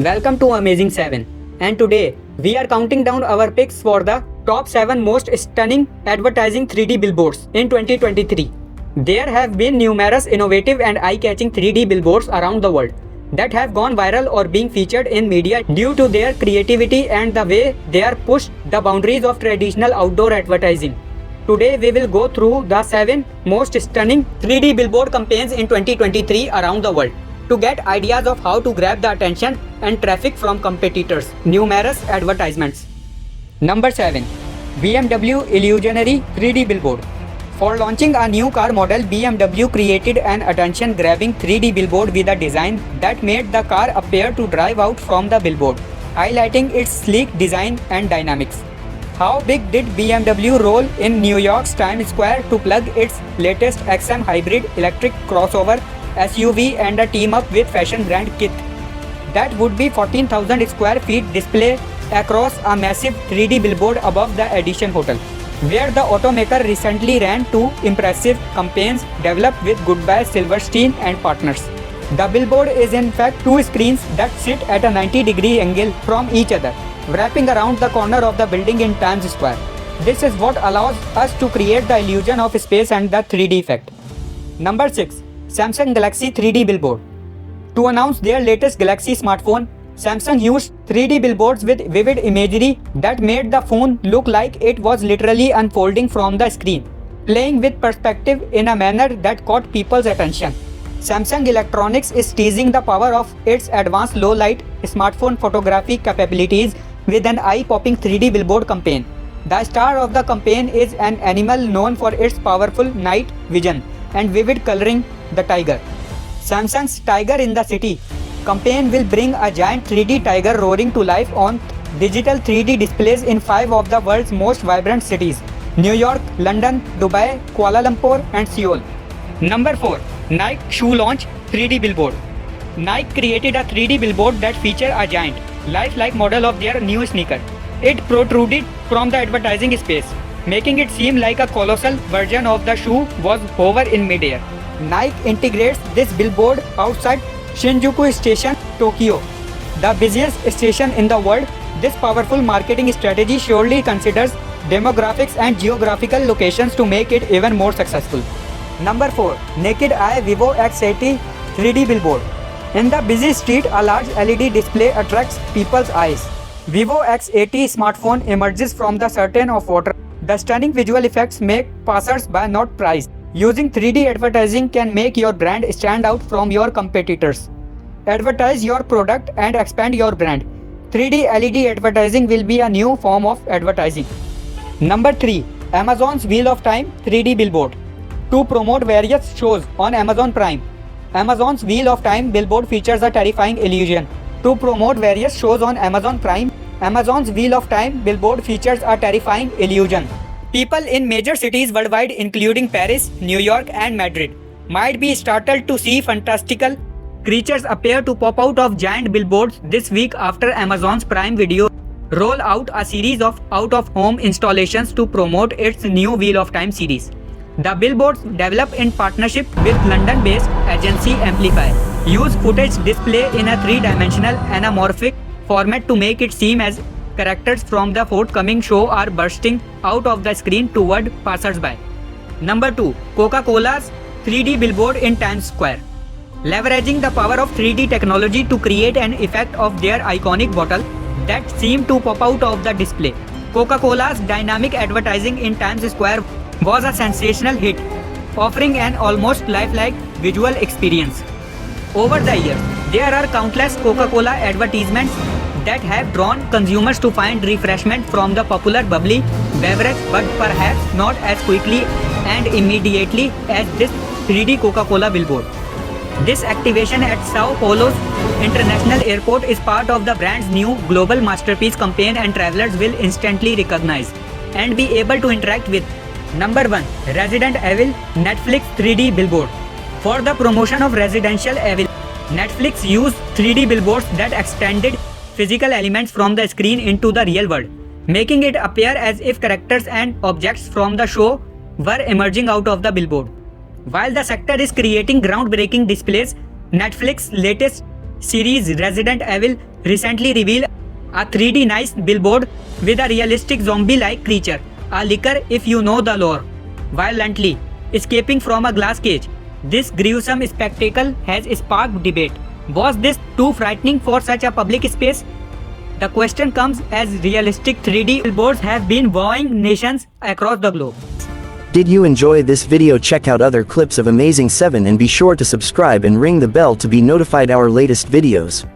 Welcome to Amazing 7, and today we are counting down our picks for the top 7 most stunning advertising 3D billboards in 2023. There have been numerous innovative and eye-catching 3D billboards around the world that have gone viral or being featured in media due to their creativity and the way they are pushed the boundaries of traditional outdoor advertising. Today we will go through the 7 most stunning 3D billboard campaigns in 2023 around the world to get ideas of how to grab the attention and traffic from competitors' numerous advertisements. Number 7. BMW Illusionary 3D Billboard. For launching a new car model, BMW created an attention-grabbing 3D billboard with a design that made the car appear to drive out from the billboard, highlighting its sleek design and dynamics. How big did BMW roll in New York's Times Square to plug its latest XM hybrid electric crossover SUV and a team up with fashion brand Kith? That would be 14,000 square feet display across a massive 3D billboard above the Edition Hotel, where the automaker recently ran 2 impressive campaigns developed with Goodbye Silverstein and partners. The billboard is in fact 2 screens that sit at a 90-degree angle from each other, wrapping around the corner of the building in Times Square. This is what allows us to create the illusion of space and the 3D effect. Number 6. Samsung Galaxy 3D Billboard. To announce their latest Galaxy smartphone, Samsung used 3D billboards with vivid imagery that made the phone look like it was literally unfolding from the screen, playing with perspective in a manner that caught people's attention. Samsung Electronics is teasing the power of its advanced low-light smartphone photography capabilities with an eye-popping 3D billboard campaign. The star of the campaign is an animal known for its powerful night vision and vivid coloring, the tiger. Samsung's Tiger in the City campaign will bring a giant 3D tiger roaring to life on digital 3D displays in 5 of the world's most vibrant cities: New York, London, Dubai, Kuala Lumpur, and Seoul. Number 4. Nike Shoe Launch 3D Billboard. Nike created a 3D billboard that featured a giant, lifelike model of their new sneaker. It protruded from the advertising space, making it seem like a colossal version of the shoe was hover in midair. Nike integrates this billboard outside Shinjuku Station, Tokyo, the busiest station in the world. This powerful marketing strategy surely considers demographics and geographical locations to make it even more successful. Number 4. Naked Eye Vivo X80 3D Billboard. In the busy street, a large LED display attracts people's eyes. Vivo X80 smartphone emerges from the curtain of water. The stunning visual effects make passers-by not prized. Using 3D advertising can make your brand stand out from your competitors. Advertise your product and expand your brand. 3D LED advertising will be a new form of advertising. Number 3. Amazon's Wheel of Time 3D Billboard. To promote various shows on Amazon Prime, Amazon's Wheel of Time billboard features a terrifying illusion. To promote various shows on Amazon Prime, Amazon's Wheel of Time billboard features a terrifying illusion. People in major cities worldwide, including Paris, New York, and Madrid, might be startled to see fantastical creatures appear to pop out of giant billboards this week after Amazon's Prime Video roll out a series of out-of-home installations to promote its new Wheel of Time series. The billboards, developed in partnership with London-based agency Amplify, use footage display in a 3-dimensional anamorphic format to make it seem as characters from the forthcoming show are bursting out of the screen toward passers-by. Number 2. Coca-Cola's 3D billboard in Times Square. Leveraging the power of 3D technology to create an effect of their iconic bottle that seemed to pop out of the display, Coca-Cola's dynamic advertising in Times Square was a sensational hit, offering an almost lifelike visual experience. Over the years, there are countless Coca-Cola advertisements that have drawn consumers to find refreshment from the popular bubbly beverage, but perhaps not as quickly and immediately as this 3D Coca-Cola billboard. This activation at Sao Paulo's International Airport is part of the brand's new Global Masterpiece campaign, and travelers will instantly recognize and be able to interact with. Number 1. Resident Evil Netflix 3D Billboard. For the promotion of Resident Evil, Netflix used 3D billboards that extended physical elements from the screen into the real world, making it appear as if characters and objects from the show were emerging out of the billboard. While the sector is creating groundbreaking displays, Netflix's latest series Resident Evil recently revealed a 3D nice billboard with a realistic zombie-like creature, a licker if you know the lore, violently escaping from a glass cage. This gruesome spectacle has sparked debate. Was this too frightening for such a public space? The question comes as realistic 3D billboards have been wowing nations across the globe. Did you enjoy this video? Check out other clips of Amazing 7 and be sure to subscribe and ring the bell to be notified our latest videos.